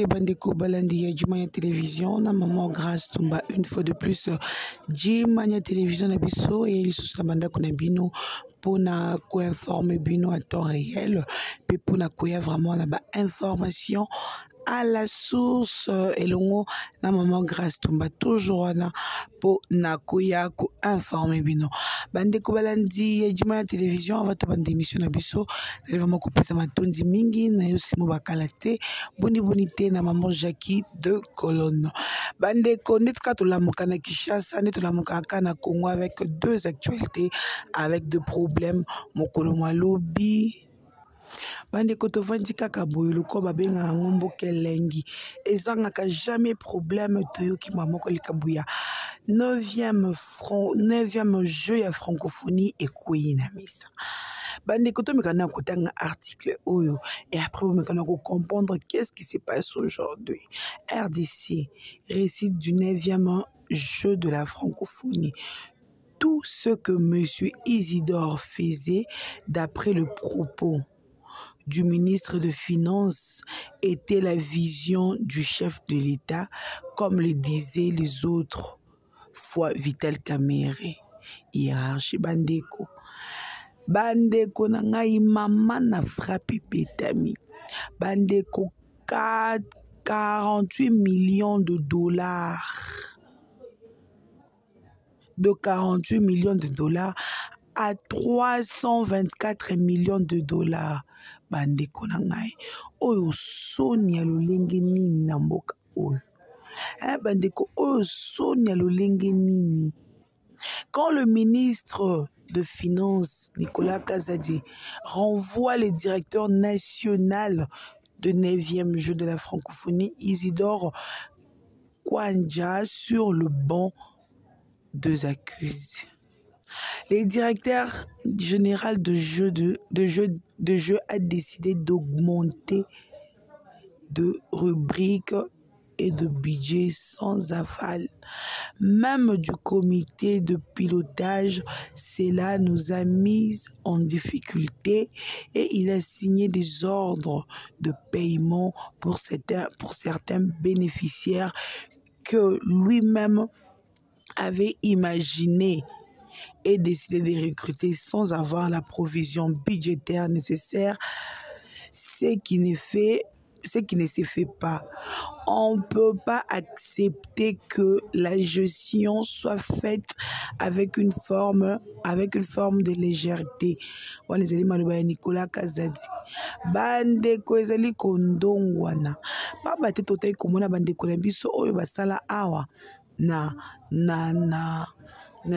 te bandeko balandi ya Jimanya Télévision na maman Grâce Tumba une fois de plus Jimanya Télévision na biso et lisusu na bandako na bino pona ko informer bino à temps réel pe pona ko ya vraiment na ba information à la source et longo na maman Grâce Tumba toujours na po na koya ko informer bino bandeko balandi ya Jimanya Télévision on va te bande émission na biso vraiment ko pesa matondi mingi na yo simo bakalate bonité na maman Jackie de Colonne bandeko netka to lamuka na Kinshasa neto lamuka na Congo avec deux actualités avec deux problèmes mokolo malobi bande koto vandi kaka boyelo ko babenga ngombo kelengi ezangaka jamais problème toyoki mamoko likambuya 9e jeu ya francophonie et na misa bande koto mekana kotanga article oyo et après vous mekana ko comprendre qu'est-ce qui se passe aujourd'hui. RDC récite du 9e jeu de la francophonie. Tout ce que monsieur Isidore faisait d'après le propos du ministre de Finances était la vision du chef de l'État, comme le disaient les autres fois Vital Kamerhe. Hiérarchie bandeko. Bandeko na ngai mama na frappe petami. Bandeko 48 millions de dollars. De 48 millions de dollars à 324 millions de dollars. Bandeko na ngai oyo soni ya lolenge nini na mboka oyo bandeko oyo soni ya lolenge nini. Quand le ministre de Finances Nicolas Kazadi renvoie le directeur national de 9e jeu de la francophonie Isidore Kwanja sur le banc des accusés, le directeur général de jeu a décidé d'augmenter de rubriques et de budget sans aval. Même du comité de pilotage, cela nous a mis en difficulté et il a signé des ordres de paiement pour certains bénéficiaires que lui-même avait imaginé et décidé de recruter sans avoir la provision budgétaire nécessaire, ce qui ne se fait pas. On ne peut pas accepter que la gestion soit faite avec une forme de légèreté. On les a dit Nicolas Kazadi. Bande ko ezali kondongwana. Pamba te totai komona bande ko na biso oyo basala awa na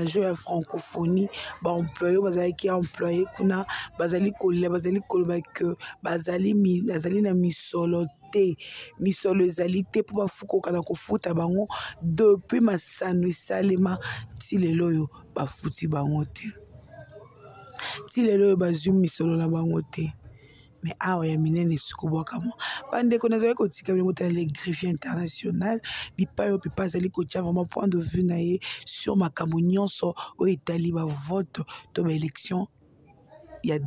jeu ya francophonie ba employé bazali ki employé kuna bazali koloba que bazali na misolo te ezali te po bafukoka na kofuta bango depuis masano esalema ti lelo oyo bafuti bango te ti lelo oyo bazwi misolo na bango te. Mais awa ya minene sukubwaka mo bandeko nazali kotika bino motala les greffiers international bipa yo pipa azali kotia vraiment point de vue na ye sur makambo nyonso oyo etali ba vote to ba élection ya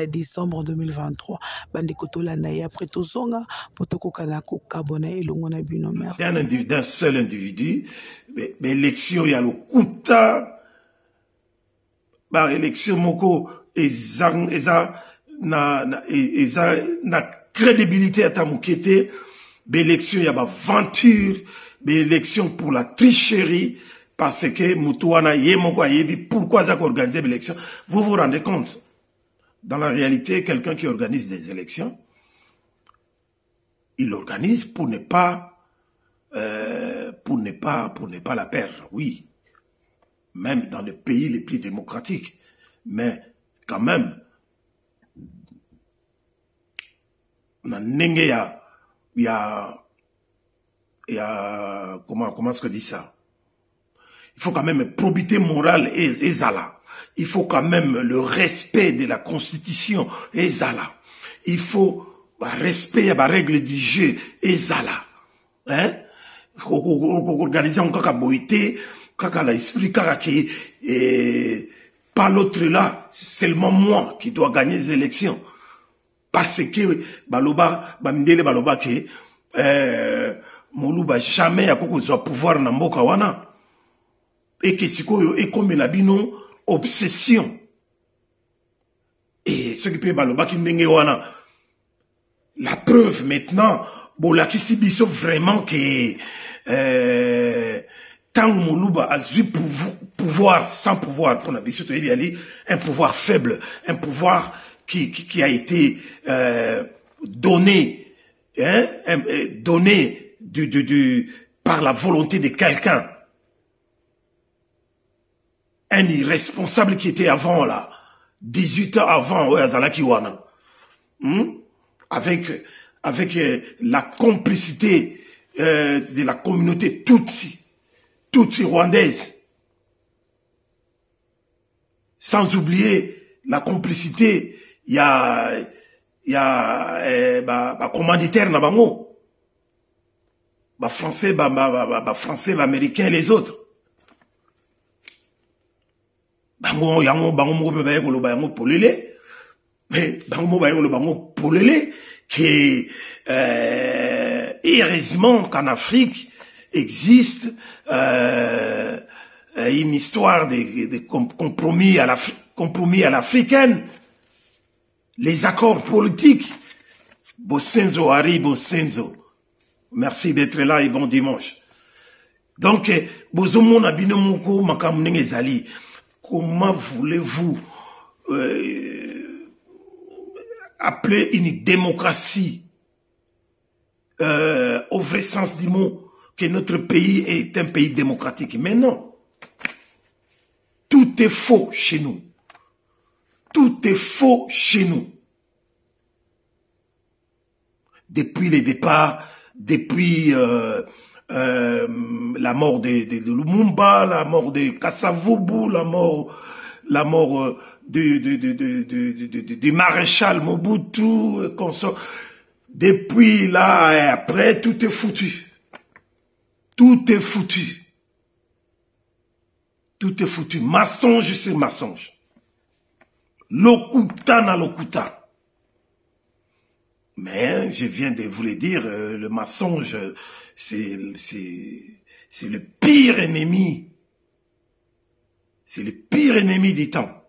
décembre 2023 bandeko tolanda ye après tozonga po tokokana kokabona elongo na bino. Merci. D'un seul individu mais élection ya lokuta ba élection moko eza na crédibilité à ta moukete, l'élection y a ba venture, l'élection pour la tricherie, parce que Moutouana Yemokwa Yebi, pourquoi ça organise l'élection? Vous vous rendez compte? Dans la réalité, quelqu'un qui organise des élections, il organise pour ne pas la perdre, oui. Même dans les pays les plus démocratiques. Mais quand même, comment est-ce que dit ça? Il faut quand même probité morale et zala. Il faut quand même le respect de la constitution et zala. Il faut respect à la règle du jeu et zala. Hein? Organiser un kaka boité, kaka l'esprit, kaka qui pas l'autre là, c'est seulement moi qui dois gagner les élections. Parce que baloba bamdele baloba que Moluba jamais a kozwa pouvoir na mboka wana. Et que sikoyo et comme la bino obsession. Et ce qui peut baloba ki ndenge wana. La preuve maintenant, bolakisi biso vraiment que tant Moluba a eu pouvoir sans pouvoir pour la biso un pouvoir faible, un pouvoir qui a été donné, hein, donné par la volonté de quelqu'un. Un irresponsable qui était avant là, 18 ans avant, ouais, Azalaki Wana. Avec la complicité de la communauté Tutsi rwandaise. Sans oublier la complicité, il y a commanditaire na bango. Français, français, américains, les autres. Bango mo be ba ko ba ngo polele. Mais bango ba ko bango polele que heureusement qu'en Afrique existe une histoire de compromis à l'africaine, les accords politiques. Bosenzo Hari Bosenzo, merci d'être là et bon dimanche. Donc bozomo na bino moko makamnenge zali, comment voulez-vous appeler une démocratie au vrai sens du mot, que notre pays est un pays démocratique? Mais non. Tout est faux chez nous. Tout est faux chez nous. Depuis les départs, depuis la mort de Lumumba, la mort de Kasavubu, la mort du maréchal Mobutu, depuis là et après, tout est foutu. Tout est foutu. Tout est foutu. Mensonge sur mensonge. Lokuta na lokuta. Mais je viens de vous le dire, le mensonge, c'est le pire ennemi. C'est le pire ennemi du temps.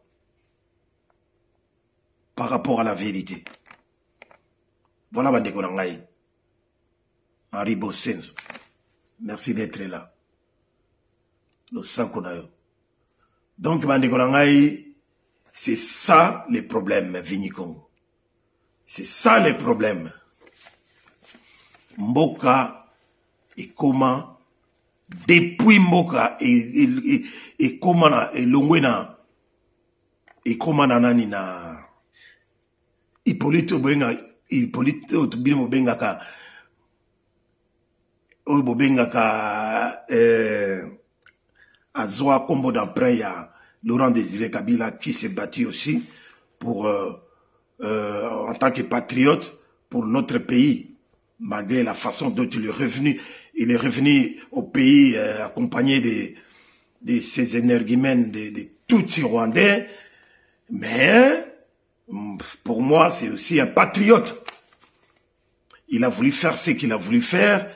Par rapport à la vérité. Voilà, Bandeko Nangai. Henri Bosenzo. Merci d'être là. Le sang qu'on a eu. Donc, Bandeko Nangai, c'est ça les problèmes, Vini Congo. C'est ça les problèmes. Mboka et comment, depuis Mboka et comment, et Longwena, et comment nanani na Hippolyte Bengaka Azwa Kombo d'emprunt, il y a Laurent Désiré Kabila qui s'est battu aussi pour en tant que patriote pour notre pays, malgré la façon dont il est revenu. Il est revenu au pays accompagné de ses énergumènes, de Tutsi rwandais, mais pour moi, c'est aussi un patriote. Il a voulu faire ce qu'il a voulu faire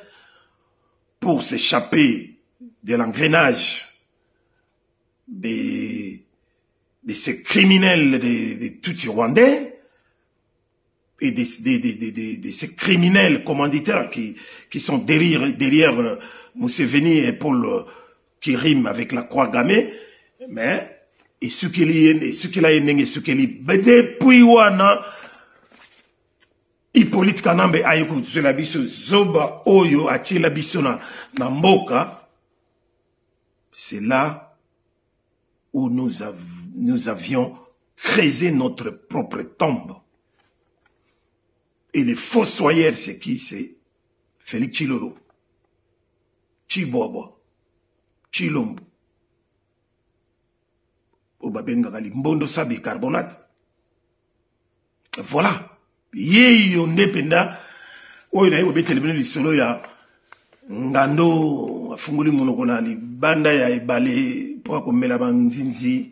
pour s'échapper de l'engrenage de ces criminels de Tutsi rwandais et de ces criminels commanditaires qui sont derrière Museveni et Paul qui riment avec la croix gammée, mais et ce qu'il a énengé, ce qu'il a depuis wana Hippolyte Kanambe ayeko zela biso zoba oyo achila biso na mboka, c'est là où nous avions creusé notre propre tombe. Et les fossoyeurs, c'est qui? C'est Félix Tshilolo, Tshibwabwa, Tshilombo, Obabenga Gali, Mbondo Sabi Carbonate. Voilà. Ye yonde penda, oyo na yebo betelebene lisolo ya ngando afunguli monoko na libanda ya ebale po komela banzinzi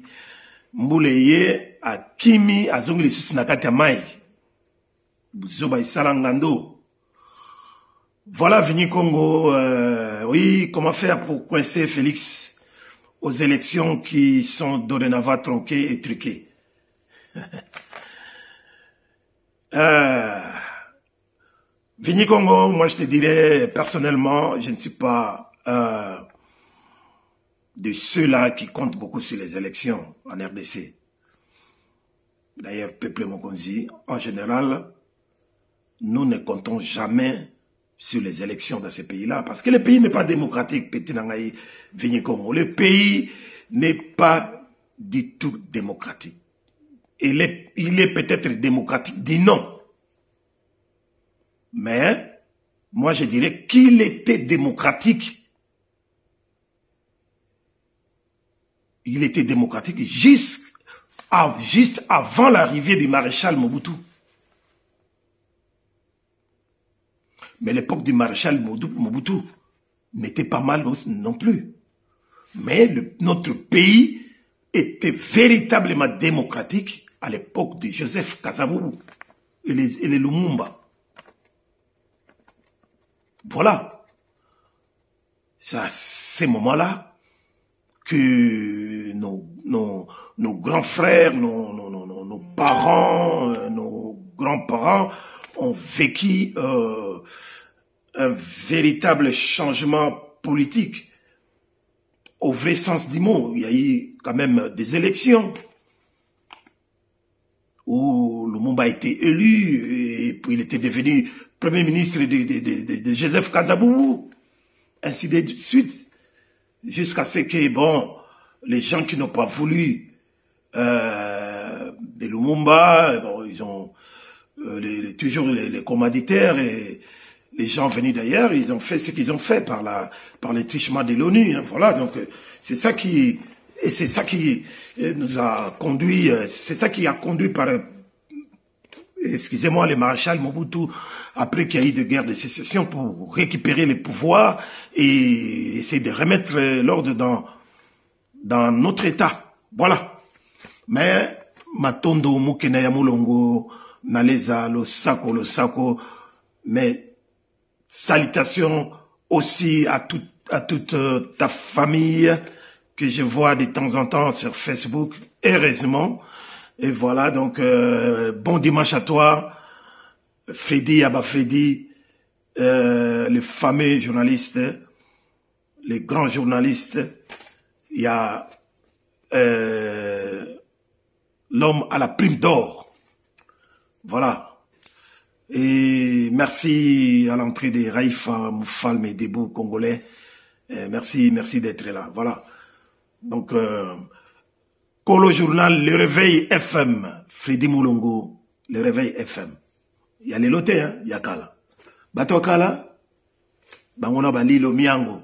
mbule ye akimi azongi lisusu na kati ya mai. Buzoba isala ngando. Voilà, Vini Congo, oui, comment faire pour coincer Félix aux élections qui sont dorénavant tronquées et truquées. Vini Congo, moi je te dirais, personnellement, je ne suis pas de ceux-là qui comptent beaucoup sur les élections en RDC. D'ailleurs, peuple Mokonzi, en général, nous ne comptons jamais sur les élections dans ces pays-là, parce que le pays n'est pas démocratique, Petit Nangaï, Vini Congo. Le pays n'est pas du tout démocratique. Il est peut-être démocratique, dit non. Mais, moi je dirais qu'il était démocratique. Il était démocratique juste avant l'arrivée du maréchal Mobutu. Mais l'époque du maréchal Mobutu n'était pas mal non plus. Mais notre pays était véritablement démocratique à l'époque de Joseph Kasavubu et les Lumumba. Voilà. C'est à ces moments-là que nos grands frères, nos parents, nos grands-parents ont vécu un véritable changement politique. Au vrai sens du mot, il y a eu quand même des élections où Lumumba a été élu et puis il était devenu Premier ministre de Joseph Kasavubu, ainsi de suite, jusqu'à ce que, bon, les gens qui n'ont pas voulu de Lumumba, bon, ils ont toujours les commanditaires et les gens venus d'ailleurs, ils ont fait ce qu'ils ont fait par les trichements de l'ONU. Hein, voilà, donc c'est ça qui nous a conduit, c'est ça qui a conduit par, excusez-moi, le maréchal Mobutu, après qu'il y a eu de guerre de sécession, pour récupérer les pouvoirs et essayer de remettre l'ordre dans notre État. Voilà. Mais Matondo, Mukenaya Mulongo, Naleza, le Sako, mais salutations aussi à toute ta famille que je vois de temps en temps sur Facebook, heureusement. Et voilà, donc bon dimanche à toi, Freddy Abafredi, le fameux journaliste, les grands journalistes. Il y a l'homme à la prime d'or. Voilà. Et merci à l'entrée de Raïfa Moufal Medebo congolais. Merci d'être là. Voilà. Donc, Kolo Journal, Le Réveil FM, Freddy Moulongo, Le Réveil FM. Il y a les lotés, hein, il y a Kala. Bato Kala, Bangona Balilo Miango.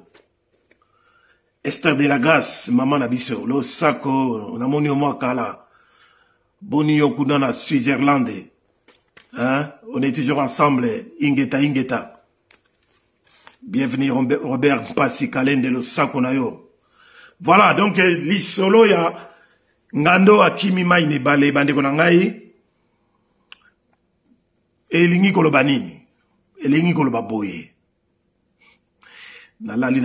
Esther de la Grâce, Maman Nabiso, Lo Sako, Namoni Omo Kala, Boni Yokudana, Suisse-Irlande. Hein? On est toujours ensemble, Ingeta. Bienvenue Robert Mpasi Kalende Lo Sako Nayo. Voilà, donc l'isolo ya Ngando Akimi Maine Bale Bandeko Nangai Elingi Kolobanini Elingi Kolobaboye Nalali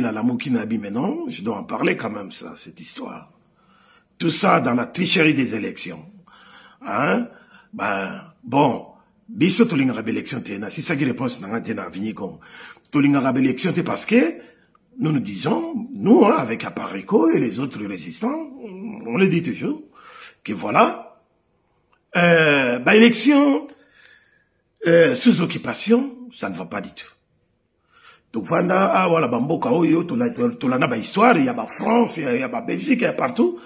Nalamuki Nabi, mais non, je dois en parler quand même, ça, cette histoire. Tout ça dans la tricherie des élections. Hein? Ben, bon, biso tolinga rabe élection tena, si ça qui réponse n'a tena vini comme tolinga rabe élection te parce que nous disons, nous, hein, avec Aparico et les autres résistants, on le dit toujours, que voilà, élection sous occupation, ça ne va pas du tout. Donc voilà, ah voilà, Bamboka, tolana histoire, il y a France, il y a Belgique, il y a partout.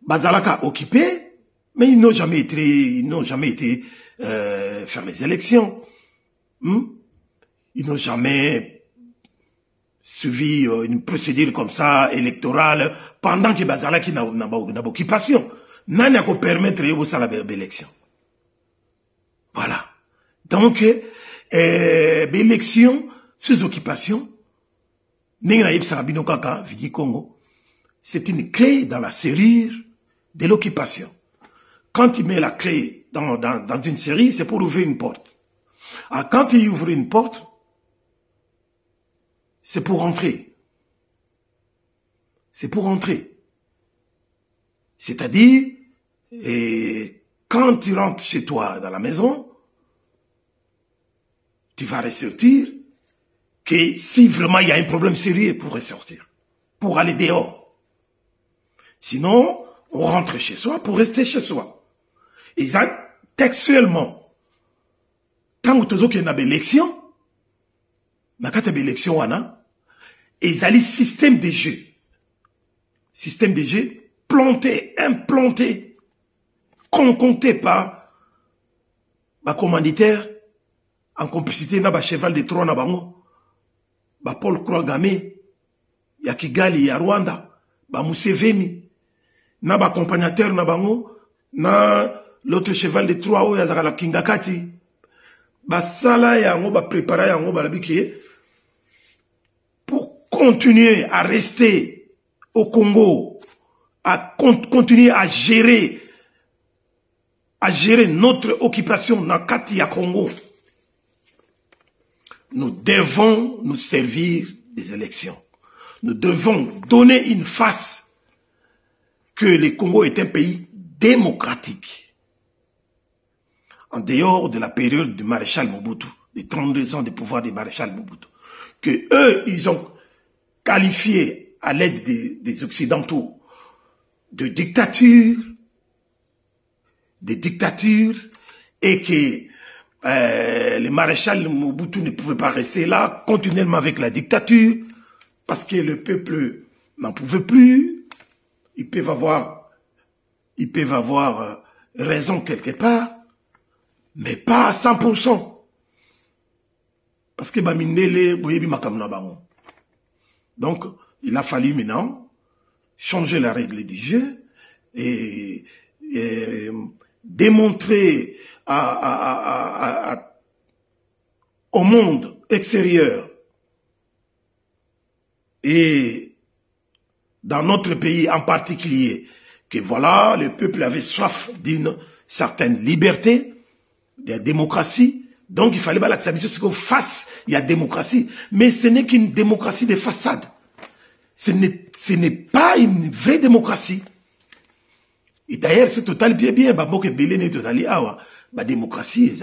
Bazalaka occupé, mais ils n'ont jamais été faire les élections. Ils n'ont jamais suivi une procédure comme ça, électorale, pendant que Bazalaki n'a pas occupation. N'a pas permettre de faire l'élection. Voilà. Donc, l'élection sous occupation, c'est une clé dans la serrure de l'occupation. Quand il met la clé dans une série, c'est pour ouvrir une porte. Alors, quand il ouvre une porte, c'est pour entrer. C'est pour entrer. C'est-à-dire, quand tu rentres chez toi dans la maison, tu vas ressortir que si vraiment il y a un problème sérieux pour ressortir, pour aller dehors. Sinon, on rentre chez soi pour rester chez soi. Et ça, textuellement, tant que tu as une élection, ils ont un système de jeu. Système de jeu planté, implanté, concocté par ma commanditaire en complicité na ba cheval de Troie na bango, ba Paul Kagame, ya Kigali, ya Rwanda, ba Museveni, na ba accompagnateur na bango, na l'autre cheval de Troie oyo azaka la Kingakati, ba sala yango, ba prépara yango, ba labiki, pour continuer à rester au Congo, à continuer à gérer notre occupation dans Kati ya Congo. Nous devons nous servir des élections. Nous devons donner une face que le Congo est un pays démocratique. En dehors de la période du maréchal Mobutu, des 32 ans de pouvoir du maréchal Mobutu, que eux, ils ont qualifié à l'aide des Occidentaux de dictature, et que le maréchal Mobutu ne pouvait pas rester là continuellement avec la dictature parce que le peuple n'en pouvait plus. Ils peuvent avoir raison quelque part, mais pas à 100%. Parce que donc il a fallu maintenant changer la règle du jeu et démontrer au monde extérieur et dans notre pays en particulier que voilà, le peuple avait soif d'une certaine liberté, de démocratie. Donc il fallait l'accepter ce qu'on fasse, il y a démocratie, mais ce n'est qu'une démocratie de façade. Ce n'est pas une vraie démocratie. Et d'ailleurs, c'est total bien, bah, que Belén total la démocratie,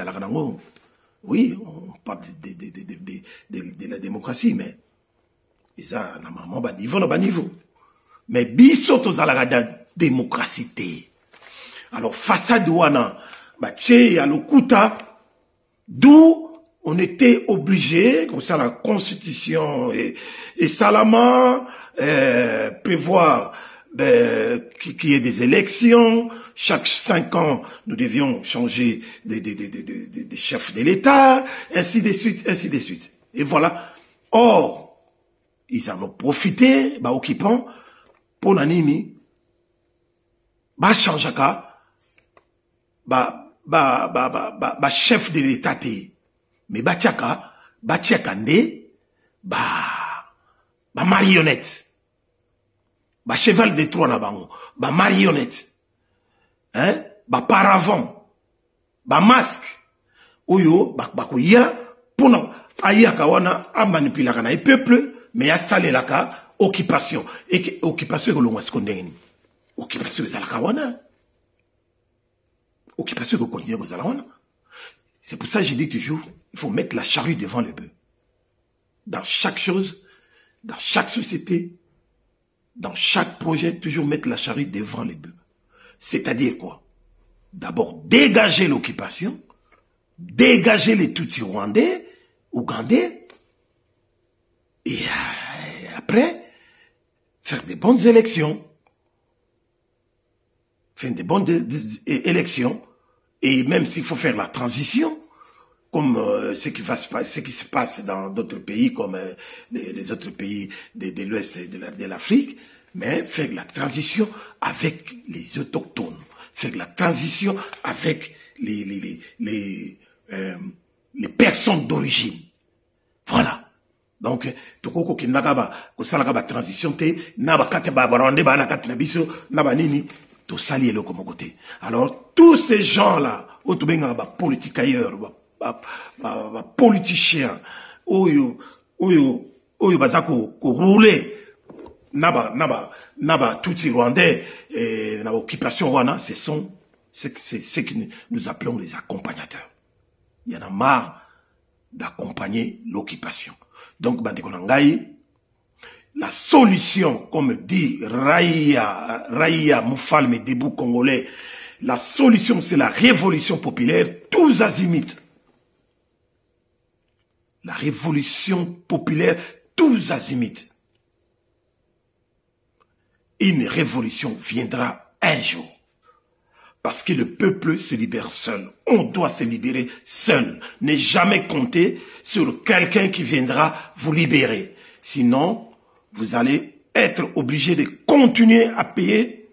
oui, on parle de la démocratie, mais ça, normalement, bas niveau. Mais biso tozala la démocratie. Alors, façade wana, bah, tché à l'okuta, d'où on était obligé, comme ça la constitution et Salama, prévoir qu'il y ait des élections. Chaque 5 ans, nous devions changer des chefs de l'État, ainsi de suite, ainsi de suite. Et voilà. Or, ils en ont profité, bah, occupants, pour nanini, bah, changeaka, bah, chef de l'État, mais bah, tchakande, bah, marionnette. Bah cheval de Troie na bango, bah marionnette, hein, bah paravent, bah masque, oyo, bah kuya, pour na, aya kawana, a manipulé la peuple, mais a salé la ka, occupation, et occupation que l'on a scondé, occupation de la kawana, occupation que continue aux alawana. C'est pour ça que je dis toujours, il faut mettre la charrue devant le bœuf. Dans chaque chose, dans chaque société, dans chaque projet, toujours mettre la charrue devant les bœufs. C'est-à-dire quoi? D'abord, dégager l'occupation, dégager les Tutsis rwandais, ougandais, et après, faire des bonnes élections. Faire des bonnes élections, et même s'il faut faire la transition, comme ce qui se passe dans d'autres pays, comme les autres pays de l'Ouest et de l'Afrique, mais faire la transition avec les autochtones, faire la transition avec les personnes d'origine. Voilà. Donc, tokoko ki nakaba ko salaka ba transition te na ba kate ba barande ba na kate na biso na ba nini to sali le komokote. Alors tous ces gens là, autobenga ba politique ailleurs, politicien oyo baza ko rouler naba tout Rwandais na occupation wana, c'est ce que nous appelons les accompagnateurs. Il y en a marre d'accompagner l'occupation. Donc bandeko na ngai, la solution, comme dit Raïa Moufalme Debout Congolais, la solution c'est la révolution populaire tous azimuts. La révolution populaire tous azimuts. Une révolution viendra un jour. Parce que le peuple se libère seul. On doit se libérer seul. Ne jamais compter sur quelqu'un qui viendra vous libérer. Sinon, vous allez être obligé de continuer à payer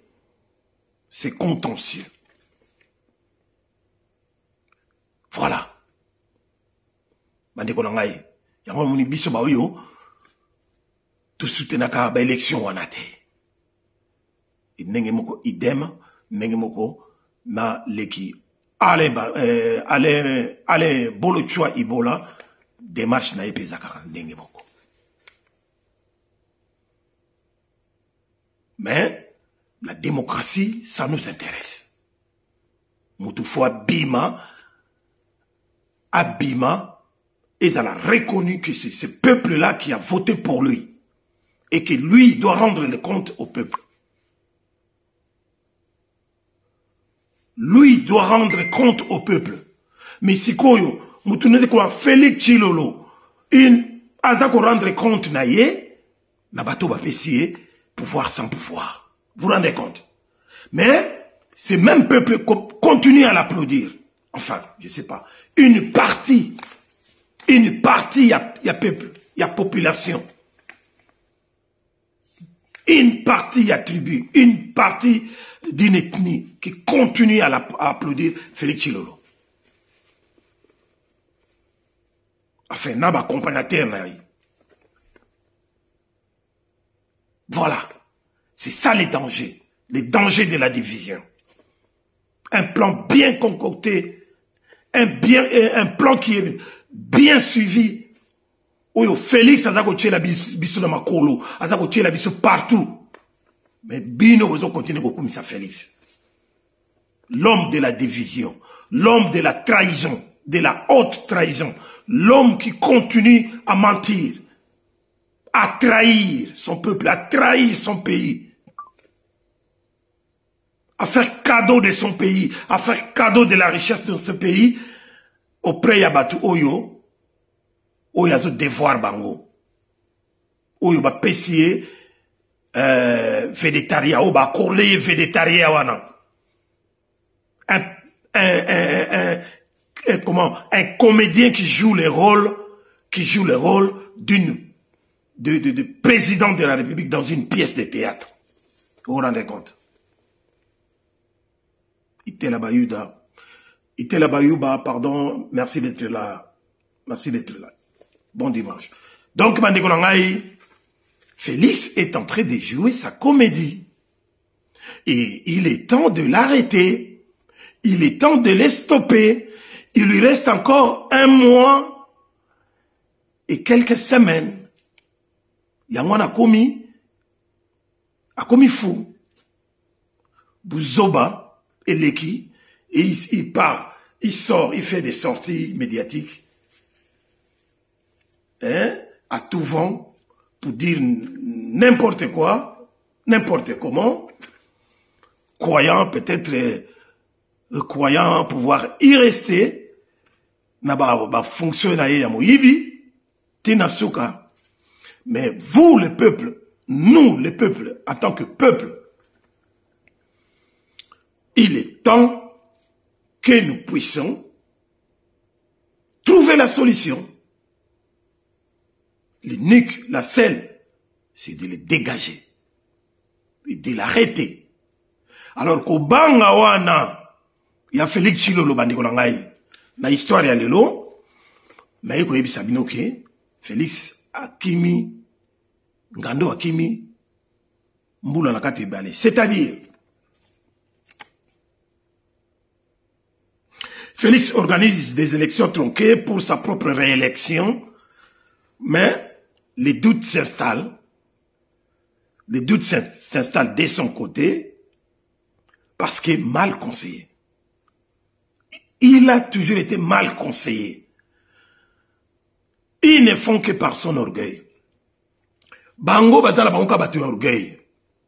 ces contentieux. Voilà. Bandeko na ngai, yango moni biso ba oyo to soutenaka ba élection wana te. Ndenge moko idem, ndenge moko na leki ale bolo chwa ibola démarche na epeza kaka ndenge moko. Mais la démocratie, ça nous intéresse. Moutoufoua Bima, Abima, ils ont reconnu que c'est ce peuple-là qui a voté pour lui. Et que lui doit rendre le compte au peuple. Lui doit rendre compte au peuple. Mais si koyo, moutoune de quoi Félix Chilolo, azako rendre compte na ye, na bateau ba pessier, pouvoir sans pouvoir. Vous vous rendez compte? Mais ce même peuple continue à l'applaudir. Enfin, je sais pas. Une partie, il y a peuple, il y a population. Une partie, il y a tribu, une partie d'une ethnie qui continue à applaudir Félix Chilolo. Enfin, n'a pas accompagnateur. Voilà. C'est ça les dangers de la division. Un plan bien concocté, un plan qui est bien suivi. Oyo Félix azako tchela biso na makolo, azako tchela biso partout. Mais bino vous continuez comme ça Félix. L'homme de la division, l'homme de la trahison, de la haute trahison, l'homme qui continue à mentir, à trahir son peuple, à trahir son pays, à faire cadeau de son pays, à faire cadeau de la richesse de ce pays, auprès Yabatu Oyo, Oyo azo devoir bango, Oyo ba pessier, végétarien, Oyo ba corlé végétarien wana. Un comédien qui joue le rôle de président de la République dans une pièce de théâtre. Vous vous rendez compte? Itela Bayuba, pardon, merci d'être là. Merci d'être là. Bon dimanche. Donc, Félix est en train de jouer sa comédie. Et il est temps de l'arrêter. Il est temps de les stopper. Il lui reste encore 1 mois et quelques semaines. Yangon a commis fou. Bouzoba et Leki, et il part, il sort, il fait des sorties médiatiques, hein, à tout vent, pour dire n'importe quoi, n'importe comment, croyant peut-être, croyant pouvoir y rester, na ba fonctionner ya moyibi, tinasuka. Mais vous, le peuple, nous, le peuple, en tant que peuple, il est temps que nous puissions trouver la solution. L'unique, la seule, c'est de les dégager et de l'arrêter. Alors qu'au banga wana, il y a Félix Chilolo bandiko nangai, na histoire ya lelo, na yeko yebi sabino ke, Félix Akimi, Ngando Akimi, Mbula nakati bale. C'est-à-dire, Félix organise des élections tronquées pour sa propre réélection, mais les doutes s'installent. Les doutes s'installent de son côté parce qu'il est mal conseillé. Il a toujours été mal conseillé. Ils ne font que par son orgueil. Bango batala bango ka batu orgueil.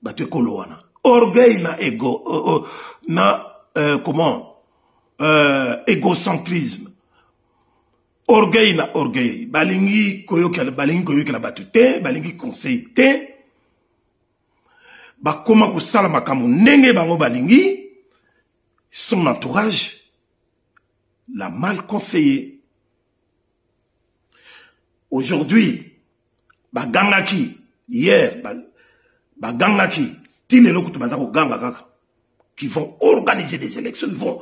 Batu koloana. Orgueil na ego, égocentrisme. Orgueil na orgueil. Balingi koyoki la batu te, balingi conseil te. Bakoma kusala makamu nenge bango balingi. Son entourage l'a mal conseillé. Aujourd'hui, bagangaki, hier, bagangaki, qui vont organiser des élections, ils vont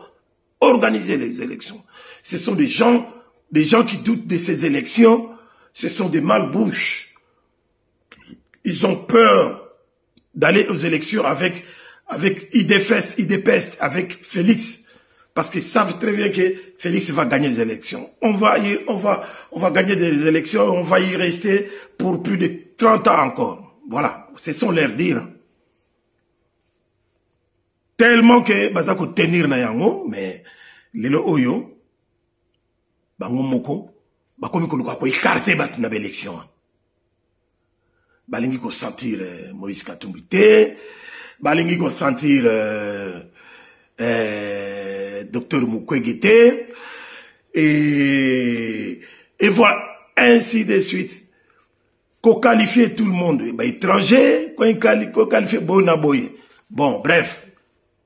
organiser les élections. Ce sont des gens qui doutent de ces élections, ce sont des malbouches. Ils ont peur d'aller aux élections avec IDPEST, avec Félix. Parce qu'ils savent très bien que Félix va gagner les élections. On va gagner des élections, on va y rester pour plus de 30 ans encore. Voilà, ce sont leurs dires. Tellement que, bazako tenir na yango, mais, lelo oyo, bango moko, bakomi koluka ko écarter bat na élection. Balingi ko sentir Moïse Katumbi te, balingi ko sentir Docteur Mukwege et voilà, ainsi de suite. Qu'on qualifie tout le monde, étranger, qu'on qualifie Bonaboye. Bon, bref,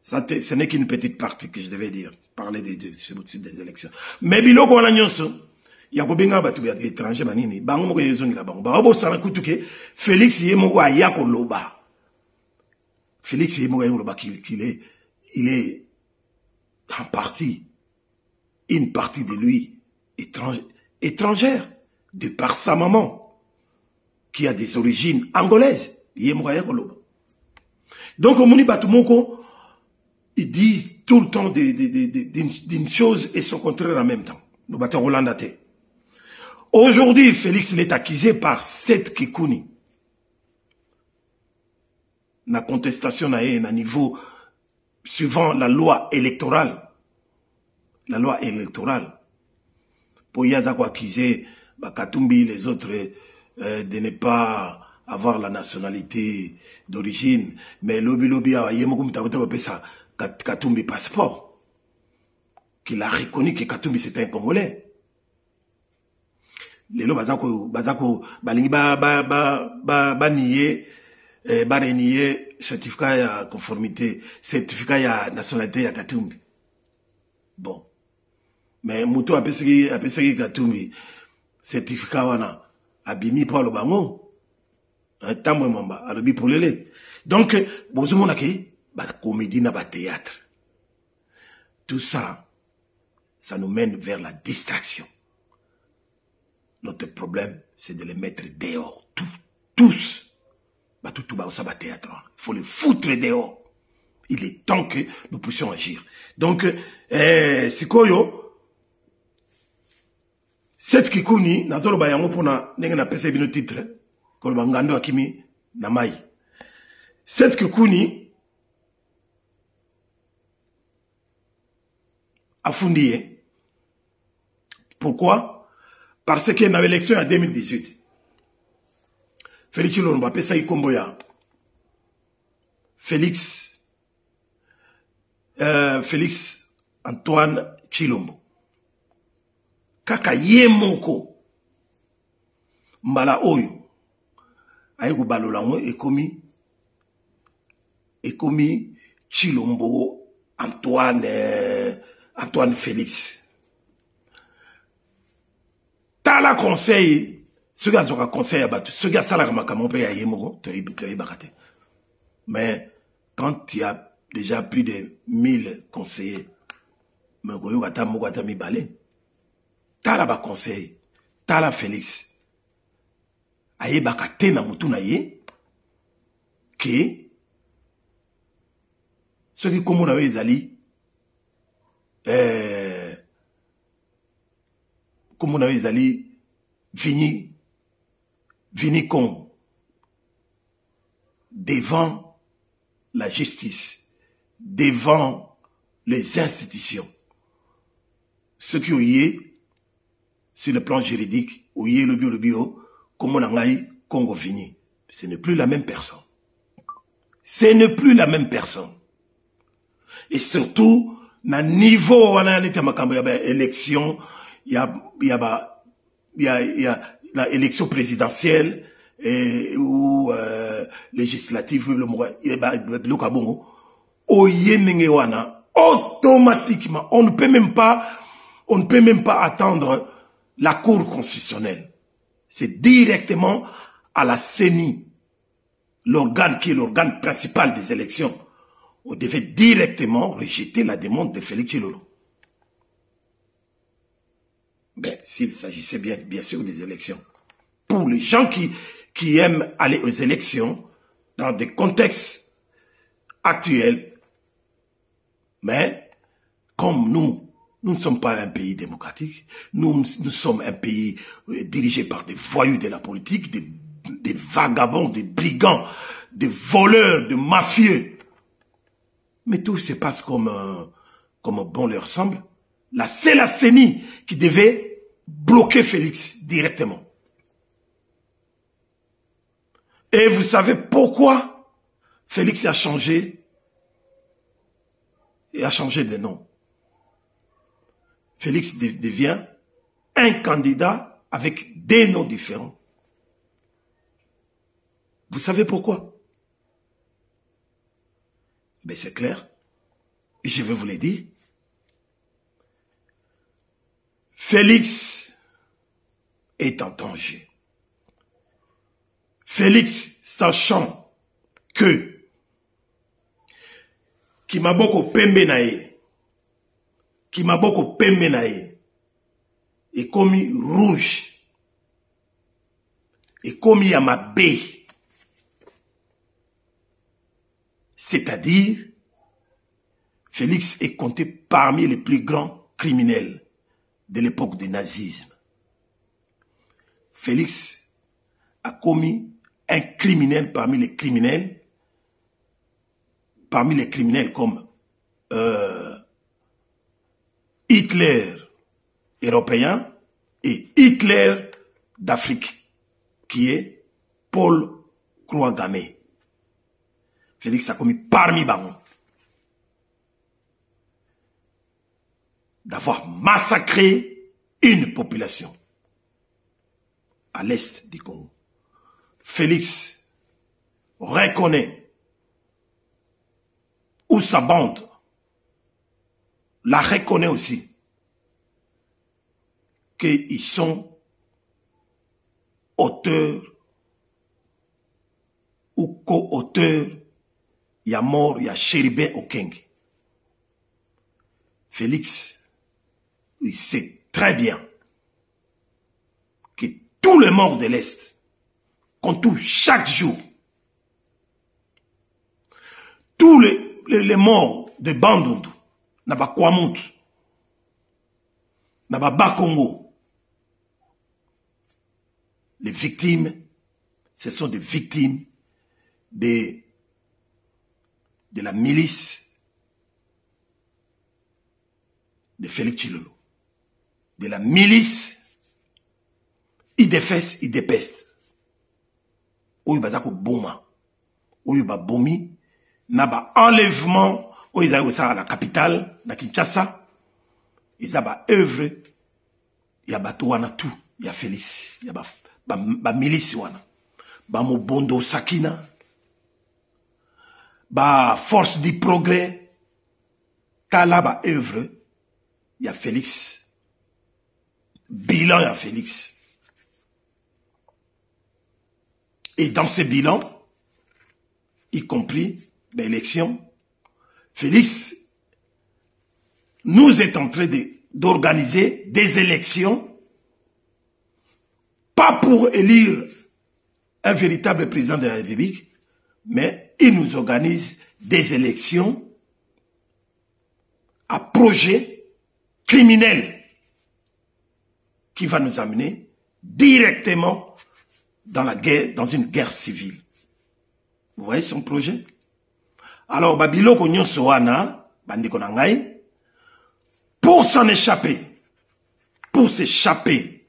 ce n'est qu'une petite partie que je devais dire, parler des élections. Mais bilo qu'on a nyonso, il y a kobenga batu ya étranger banini, bango moko yezongi la bango. Ba obo sana kutuke Félix yemoko ayako loba. Félix yemoko ayako loba il est en partie, une partie de lui étrangère, de par sa maman, qui a des origines angolaises. Donc, au Mouni Batumoko, ils disent tout le temps d'une chose et son contraire en même temps. Nous battons Rolandate. Aujourd'hui, Félix est accusé par Seth Kikouni. La contestation à un niveau suivant la loi électorale. La loi électorale. Pour Yazako accuser Katumbi, les autres, de ne pas avoir la nationalité d'origine. Mais Lobi a Katumbi passeport. Qu'il a reconnu que Katumbi c'était un Congolais. Lelo bazako balingi ba nier renier certificat ya conformité, certificat ya nationalité ya Katumbi. Bon. Mais Mouto a pesé Katumbi, certificat wana, abimi pour le bango. Tamwe mamba, alobi pour lele. Donc, bozomona ke, comédie na théâtre. Tout ça, ça nous mène vers la distraction. Notre problème, c'est de les mettre dehors. Tous. Il faut les foutre dehors. Il est temps que nous puissions agir. Donc, Sikoyo, Seth Kikouni, Nazoro Bayango Pona, Nenga pese bino titre, Kolbangando Akimi, Namai. Seth Kikouni a fondé. Pourquoi? Parce qu'il y avait l'élection en 2018. Félix Chilombo a pesa Ikomboya. Félix Antoine Chilombo. Kaka yemoko. Mbala oyo. Aïgo balolango ekomi Chilombo Antoine Félix. Tala conseil. Ce gars aura conseil à battre. Ce gars ça la mon père yemoko. Mais quand il y a déjà plus de 1000 conseillers, mais goyo gata moko mi balé. Tala ba conseil. Tala Félix. Aye bakate na mutu na ye que ceux qui comme on avait ezali comme on avait allé Vini Congo devant la justice, devant les institutions. Ce qui est sur le plan juridique, le bio, comme on a eu Congo Vini. Ce n'est plus la même personne. Ce n'est plus la même personne. Et surtout, na niveau, on a élection, il y a l'élection présidentielle ou législative, automatiquement, on ne peut même pas attendre la Cour constitutionnelle. C'est directement à la CENI, l'organe qui est l'organe principal des élections. On devait directement rejeter la demande de Félix Tshilolo. Ben, s'il s'agissait bien sûr des élections. Pour les gens qui aiment aller aux élections dans des contextes actuels, mais comme nous ne sommes pas un pays démocratique, nous sommes un pays dirigé par des voyous de la politique, des vagabonds, des brigands, des voleurs, des mafieux. Mais tout se passe comme bon leur semble. Là, c'est la CENI qui devait bloquer Félix directement. Et vous savez pourquoi Félix a changé de nom. Félix devient un candidat avec des noms différents. Vous savez pourquoi? Ben c'est clair. Et je vais vous le dire. Félix est en danger. Félix, sachant que Kimaboko Pembe nae est commis rouge et commis à ma baie. C'est-à-dire, Félix est compté parmi les plus grands criminels de l'époque du nazisme. Félix a commis un criminel parmi les criminels comme Hitler européen et Hitler d'Afrique, qui est Paul Kouagame. Félix a commis parmi Bango d'avoir massacré une population à l'est du Congo. Félix reconnaît, ou sa bande la reconnaît aussi, qu'ils sont auteurs ou co-auteurs, il y a mort, il y a Chéribin Okeng. Félix, il sait très bien que tous les morts de l'Est, qu'on touche chaque jour, tous les morts de Bandundu, Naba Kwamut, Naba Bakongo, les victimes, ce sont des victimes de la milice de Félix Tshilolo, de la milice Idefes, Idepest, où il y a Boma, où il y a Bomi, Naba enlèvement, où il y a à la capitale, na Kinshasa, il y a œuvre, il y a Batouana tout, il y a Félix, il y a milice wana, Mobondo Sakina, force du progrès, Kala œuvre, il y a Félix, bilan il y a Félix. Et dans ces bilans, y compris l'élection, Félix nous est en train d'organiser des élections, pas pour élire un véritable président de la République, mais il nous organise des élections à projet criminel qui va nous amener directement dans la guerre, dans une guerre civile. Vous voyez son projet? Alors, Babiloko nyonso wana, bandeko na ngai, pour s'en échapper, pour s'échapper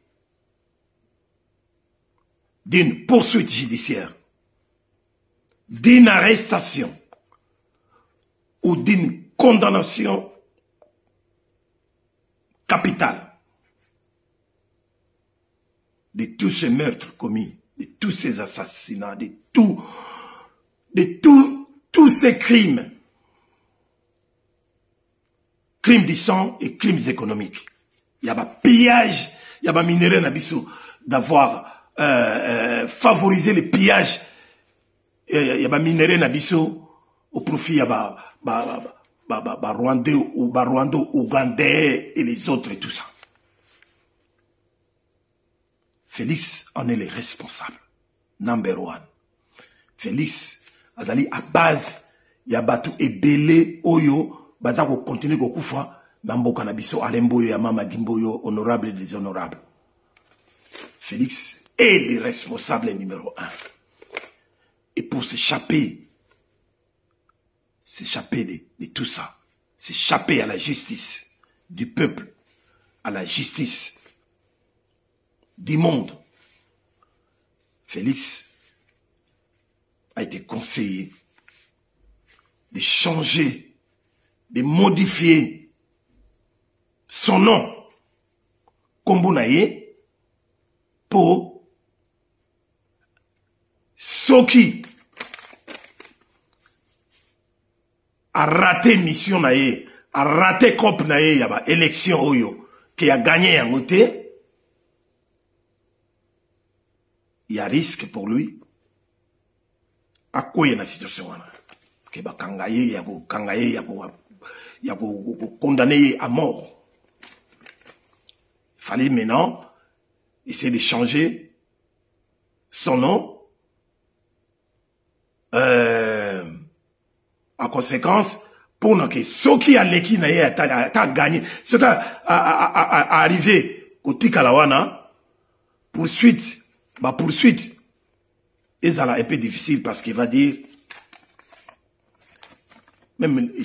d'une poursuite judiciaire, d'une arrestation ou d'une condamnation capitale de tous ces meurtres commis, de tous ces assassinats, de tous ces crimes, crimes du sang et crimes économiques. Il y a un pillage, il y a un minerai nabiso d'avoir favorisé le pillage, il y a un minerai nabiso au profit de Rwandais ou Rwando, Ougandais et les autres et tout ça. Félix en est le responsable. Number one. Félix, azali à base, il y a batu ebele oyo, bazako continue kokufa, namboka na biso alemboyo ya mama gimboyo, honorable et déshonorable. Félix est le responsable numéro un. Et pour s'échapper de tout ça, s'échapper à la justice du peuple, à la justice du monde, Félix a été conseillé de changer, de modifier son nom, Kombunaye, pour Soki a raté mission naye, a raté cop naye, yaba élection oyo, qui a gagné en côté. Il y a risque pour lui. À quoi il y a une situation? Que ba kangaye, condamné à mort. Il fallait maintenant essayer de changer son nom. En conséquence, pour que ceux qui a l'équipe a gagné, ce qui a arrivé au Tikalawana, poursuite, et ça là un peu difficile parce qu'il va dire, même la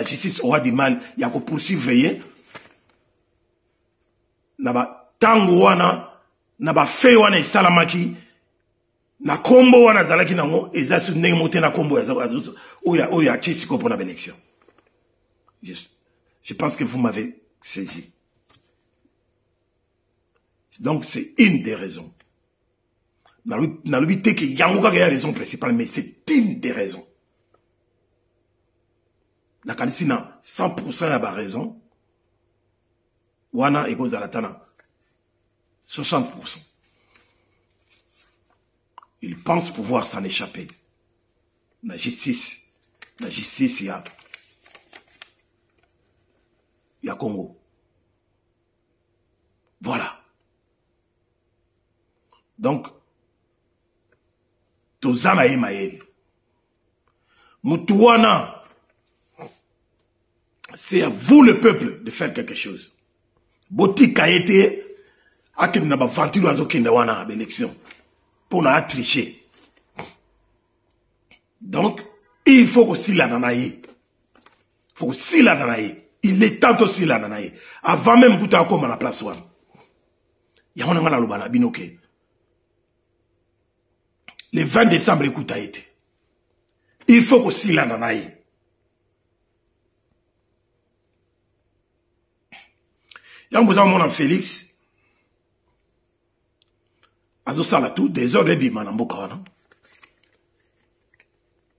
justice aura du mal, il y a qu'à poursuivre, naba tango wana, naba fe wana salamaki, na kombo wana zalaki nango, ezasu nemote na kombo oya chisiko pour la élection. Je pense que vous m'avez saisi. Donc c'est une des raisons. N'a l'obité que Yangoka a raison principale, mais c'est une des raisons. La Kalisina, 100% a raison. Wana ego zalatana, 60%. Il pense pouvoir s'en échapper. La justice, il y a Congo. Voilà. Donc, Tozana et Maël. Moutouana, c'est à vous le peuple de faire quelque chose. Boti Kaete, Akim Naba Venture Azokindawana à l'élection. Pour n'a tricher. Donc, il faut aussi la nanaïe. Il faut aussi la nanaïe. Il est temps aussi la nanaïe. Avant même Bouta comme à la place one. Yamana ngala lubana binoke. Le 20 décembre, écoute, a été. Il faut aussi la nanaïe. Il y a un besoin de Félix. Azo Salatou, des ordres de Manamboka.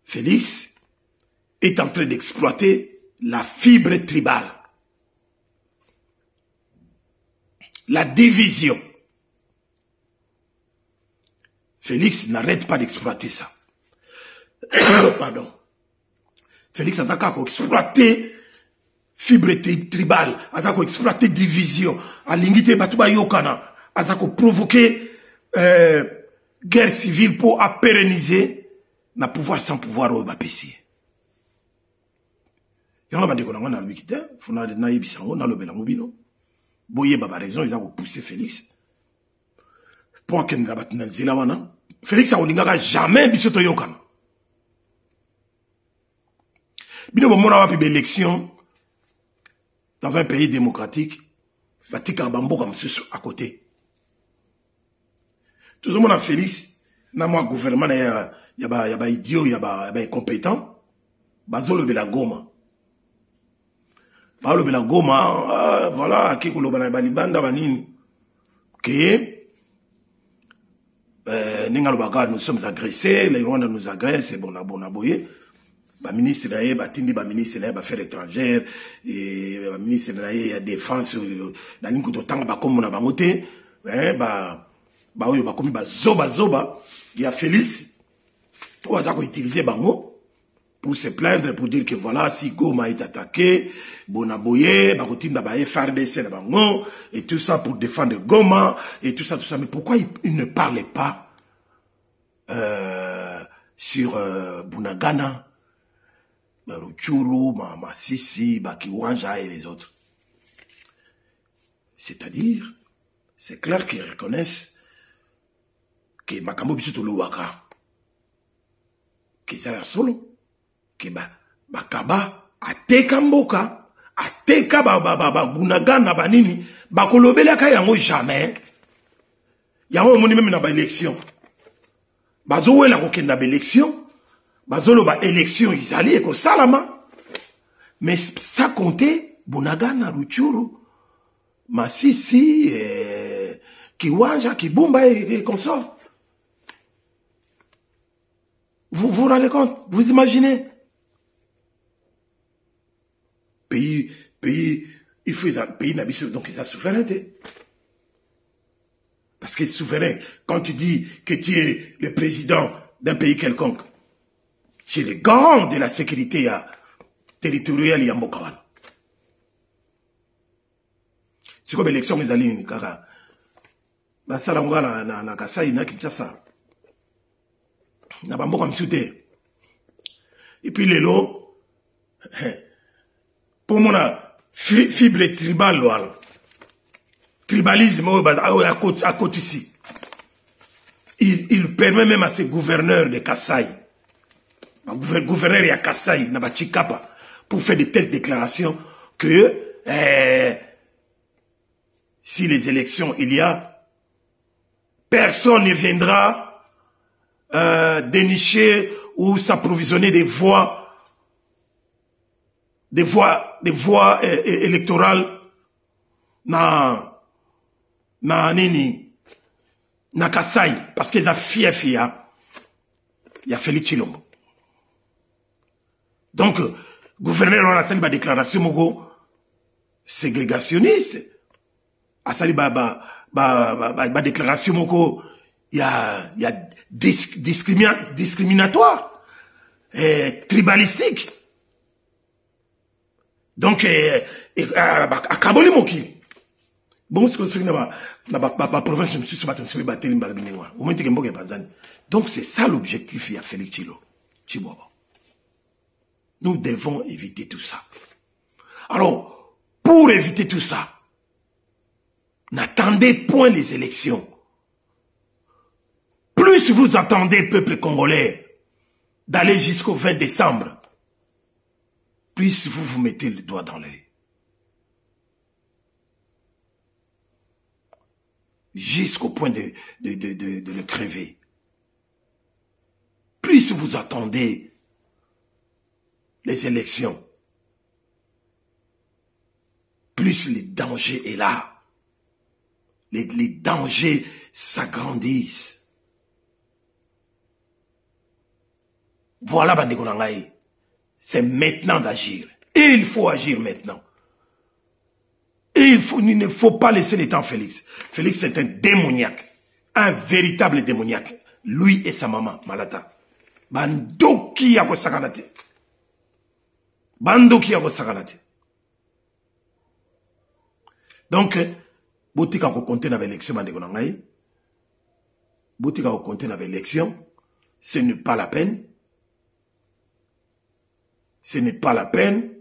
Félix est en train d'exploiter la fibre tribale. La division. Félix n'arrête pas d'exploiter ça. Pardon. Félix a exploité fibre tribale, a exploité division, a l'ingité Batouba Yokana, a provoqué guerre civile pour pérenniser na pouvoir sans pouvoir au Bapessi. Y'en a pas dit qu'on a l'ubiquité, faut na yebisango, na le belango bino. Boye baba raison, ils ont poussé Félix. Pour qu'il n'a pas de Félix a oningaka jamais bisoto yokana. Bino bon mona wapi élection dans un pays démocratique, batika bambo comme ce à côté. Tout le monde a Félix, na moi gouvernement y a idiot, y a incompétent. Bazolo de la goma. Bazolo de la goma, voilà, qui ko lobana balibanda banini. Que nous sommes agressés, les Rwandais nous agressent, et bon, boye. Ba ministre naye, ba tindi ba ministre naye, ba affaires étrangères, et ba ministre naye, ya défense, na ninko to tanga ba komo na bangote, oyo ba komi ba zoba, il y a Félix, tout ça qu'on utilisait bango, pour se plaindre, pour dire que voilà, si Goma est attaqué, bonaboye, ba kotinda ba FRDC na bango, et tout ça pour défendre Goma, et tout ça. Mais pourquoi il ne parlait pas, sur, Bunagana, Ruchuru, Masisi, Kiwanja et les autres? C'est-à-dire, c'est clair qu'ils reconnaissent que Makambo Bisuto Luwaka, que ça solo, que Bakaba, Ateka Mboka, Ateka Bunagana Banini, Bakolobela Kayango jamais. Yango moni même na ba élection. Bazowe la kokenda ba élection. Bazolo ba élection izali eko salama. Mais ça comptait Bunagana, Ruchuru, Masisi, Kiwanja, Kibumba et consorts. Vous vous rendez compte? Vous imaginez? Pays, il faut un pays n'habite donc il a souveraineté. Parce que souverain, quand tu dis que tu es le président d'un pays quelconque, tu es le garant de la sécurité territoriale et Mbokawal. C'est comme l'élection des alliés, Kara. Basalanga na Kasai na Kinshasa. Na Bamboka Msute. Et puis les lots, pour mon fibre tribale, tribalisme à côté ici. Il permet même à ces gouverneurs de Kasai, gouverneur et à Kasai, n'a pas Chikapa, pour faire de telles déclarations que si les élections il y a, personne ne viendra dénicher ou s'approvisionner des voix électorales na Kasai, parce qu'ils ont fief, il y a Félix Chilombo. Donc, gouverneur on a sali ba déclaration moko ségrégationniste. A sali ba déclaration moko il y a discriminatoire, tribalistique. Donc, à Kaboli Moki. Bon, c'est que la province de M. Donc, c'est ça l'objectif, il y a Félix Chibobo. Nous devons éviter tout ça. Alors, pour éviter tout ça, n'attendez point les élections. Plus vous attendez, peuple congolais, d'aller jusqu'au 20 décembre, plus vous vous mettez le doigt dans l'œil. Jusqu'au point de le crever. Plus vous attendez les élections, plus le danger est là. Les dangers s'agrandissent. Voilà, Bandegonangaï. C'est maintenant d'agir. Et il faut agir maintenant. Et il ne faut pas laisser le temps Félix. Félix c'est un démoniaque. Un véritable démoniaque. Lui et sa maman, Malata. Bandoki yako sakanate. Bandoki yako sakanate. Donc, Boutika ko compter dans l'élection, Bandegonangaï. Boutika ko compter dans l'élection. Ce n'est pas la peine. Ce n'est pas la peine.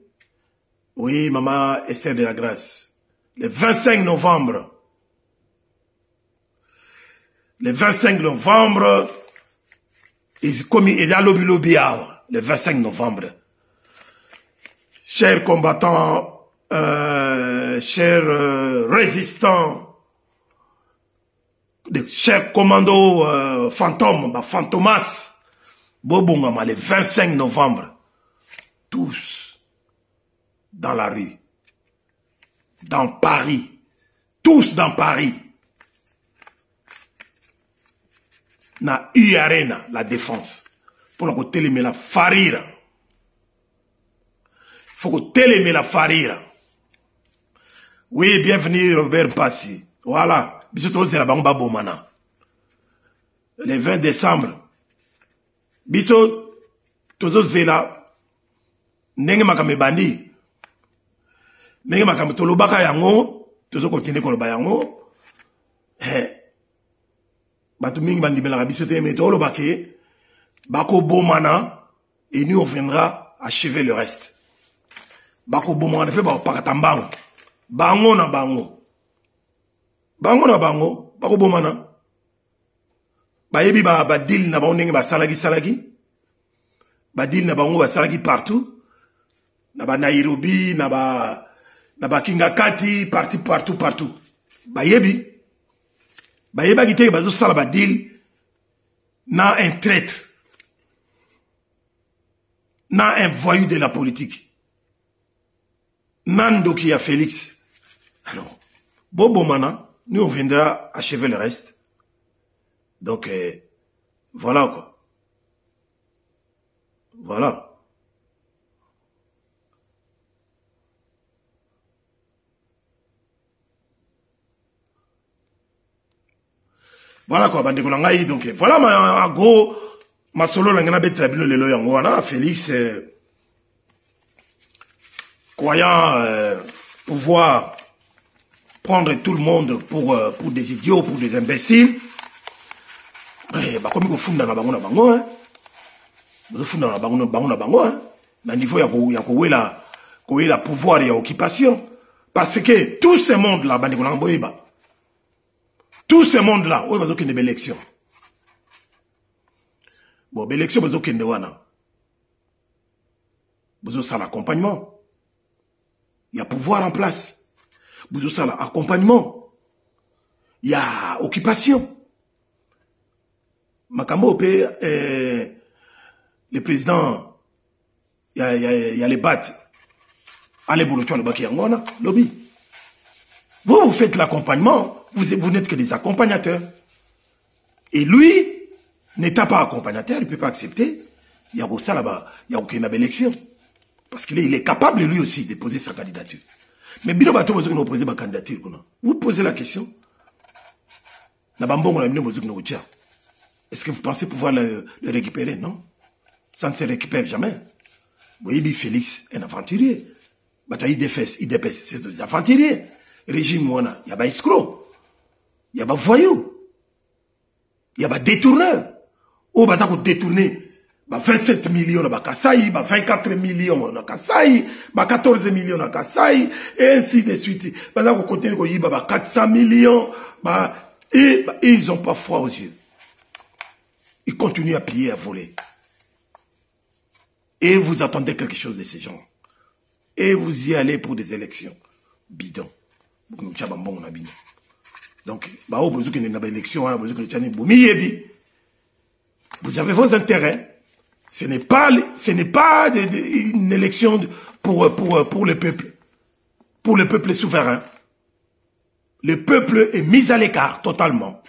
Oui, maman Esther de la Grâce. le 25 novembre, le 25 novembre, comme il y a le 25 novembre, chers combattants, chers résistants, chers commandos fantômes, fantomas, Bobongama, le 25 novembre, tous dans la rue, dans Paris, tous dans Paris, na U-Arena, la défense, pour que télémé la farira. Il faut que télémé la farira. Oui, bienvenue Robert Passy. Voilà, bisous c'est la bamba bomana. Le 20 décembre, bisous, tozo zela, nenge makame bandi, nenge makame tolobaka yango, tozo continue koloba yango, Batu mingi bandi belanga biso te meto lo bake bako bomana et nous on viendra achever le reste. Bako bomana fe ba pakatambango. Bango na bango. Bango na bango bako bomana. Ba yebi ba deal na bango ndenge ba salagi. Ba deal na bango ba salagi partout. Na ba Nairobi, na ba Kingakati, partout. Ba yebi Bayeba gite bazo sala ba deal na un traître, na un voyou de la politique, Nando qui a Félix. Alors, Bobo Mana, nous on viendra achever le reste. Donc voilà quoi. Voilà. Voilà quoi, bande kolangai, donc voilà ma gros ma solo langana bet tribunal le loyango wana Félix croyant pouvoir prendre tout le monde pour des idiots, pour des imbéciles. Bah comme ko funda na bango hein. Bo funda na bango hein. Na niveau ya ko wela pouvoir et occupation parce que tout ce monde là bande kolango boyeba. Tout ce monde-là, où est-ce qu'il y a une élection? Bon, l'élection, il y a une élection. Il y a l'accompagnement. Il y a pouvoir en place. Il y a l'accompagnement. Il y a occupation. Makambo, le président, il y a les battes. Allez, vous le lobby. Vous faites l'accompagnement. Vous n'êtes que des accompagnateurs. Et lui, n'étant pas accompagnateur, il ne peut pas accepter. Il y a ça là-bas, il n'y a aucune élection. Parce qu'il est capable, lui aussi, de poser sa candidature. Mais Bilo Bato, vous avez posé ma candidature. Vous posez la question. Est-ce que vous pensez pouvoir le récupérer? Non. Ça ne se récupère jamais. Vous voyez, Félix, un aventurier. IDPS, c'est des aventuriers. Régime Mouana, il y a des escrocs. Il y a des voyous. Il y a des détourneurs. Oh, bah, ça coûte détourner. 27 millions à Kassai, 24 millions à Kassai, 14 millions à Kassai, et ainsi de suite. Bah, ça coûte 400 millions. Et ils n'ont pas froid aux yeux. Ils continuent à piller, à voler. Et vous attendez quelque chose de ces gens. Et vous y allez pour des élections. Bidon. Donc, vous avez vos intérêts. Ce n'est pas une élection pour le peuple. Pour le peuple souverain. Le peuple est mis à l'écart totalement.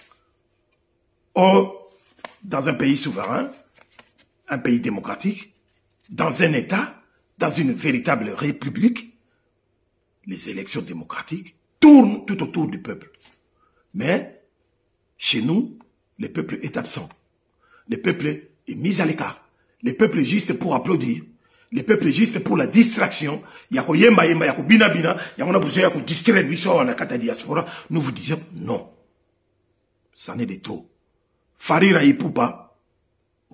Or, dans un pays souverain, un pays démocratique, dans un État, dans une véritable république, les élections démocratiques tournent tout autour du peuple. Mais, chez nous, le peuple est absent. Le peuple est mis à l'écart. Le peuple est juste pour applaudir. Le peuple est juste pour la distraction. Yako yemba yemba, yako bina bina, yako na besoin yako distraire biso wana kata diaspora. Nous vous disons non. Ça n'est de trop. Farira ipupa,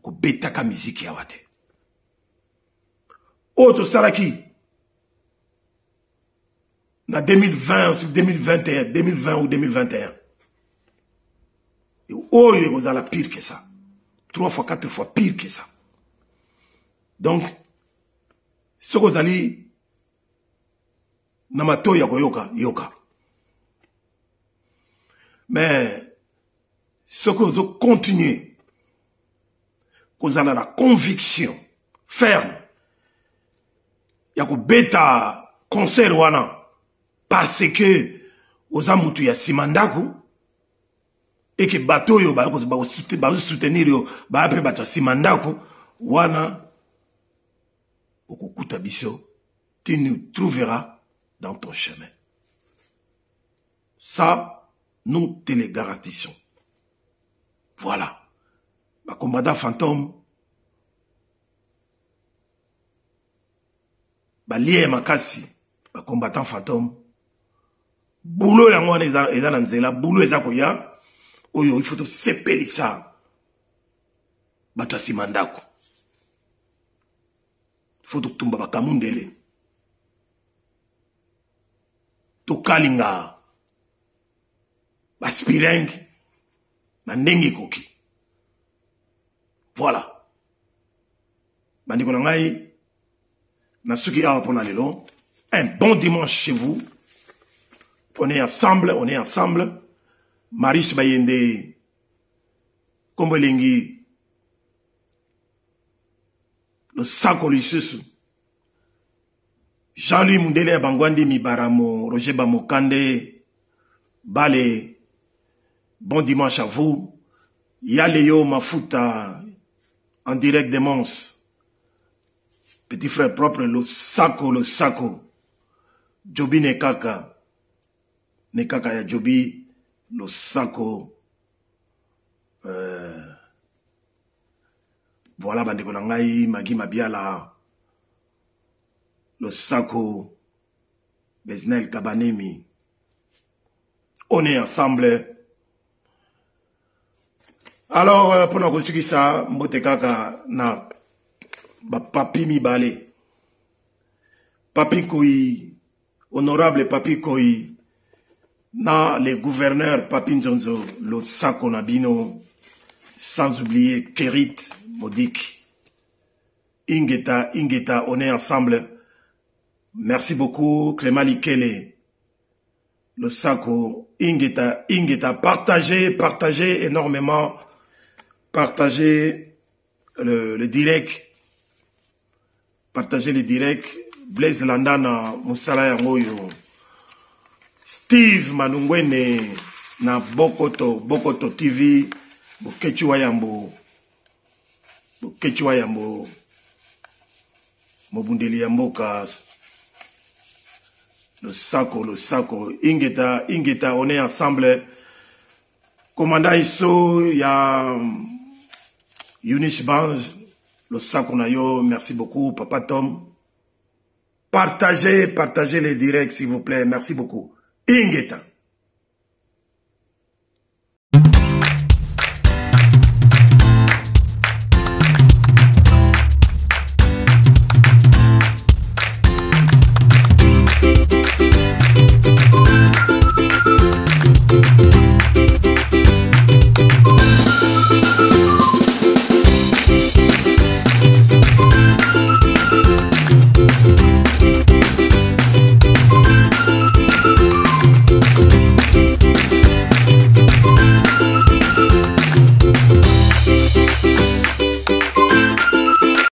ko betaka musique ya wate. Autre saraki. na 2020 ou 2021. Et oh, il y a pire que ça. 3 fois, 4 fois pire que ça. Donc, ce que vous allez, namato yoka. Mais, ce que vous continuez, que vous avez la conviction ferme, yako beta concert wana, parce que vous avez mutu ya simandaku, et que bateau yo ba soutenir yo ba après bateau simandaku wana okukuta biso, tu nous trouveras dans ton chemin. Ça, nous te le garantissons. Voilà. Ba combattant fantôme, ba lié makasi, ba combattant fantôme, boulot yango eza na nzela, boulot eza koya. Oyo, il faut séparer ça. Bato simandako. Il faut tumba bakamundele. To kalinga. Baspireng. Na ndenge koki. Voilà. Bandiko na ngai. Na suki awa pona lelo. Un bon dimanche chez vous. On est ensemble. Maris Bayende, Kombolengi, le Sako Lissusu, Jean-Louis Mundele Bangwandi Mibaramo, Roger Bamokande, Bale, bon dimanche à vous. Yaleyo Mafuta, en direct des Mons, petit frère propre, le Sako, Jobi Nekaka ya Jobi, le Sako, voilà, bandeko nangai, Magi Mabiala, le Sako, Beznel Kabanemi. On est ensemble. Alors, pour nous dire ça, Mbotekaka na papi Mibale. Papi Koi, honorable Papi Koi, na les gouverneurs Papi Nzonzo, le Sako Nabino, sans oublier Kerit Modik, Ingeta, on est ensemble. Merci beaucoup, Clément Likele, le Sako, Ingeta, partagez énormément, partagez le direct, Blaise Landana, Moussala Yangoyo, Steve Manungwene, na Bokoto TV, Bokechiwa Yambo, Mobundeli Yamboka, le Sako, Ingeta, on est ensemble. Commandant Iso, il y a Yunis Banj, le Sako Nayo, merci beaucoup, Papa Tom. Partagez les directs, s'il vous plaît, merci beaucoup. Ingeta.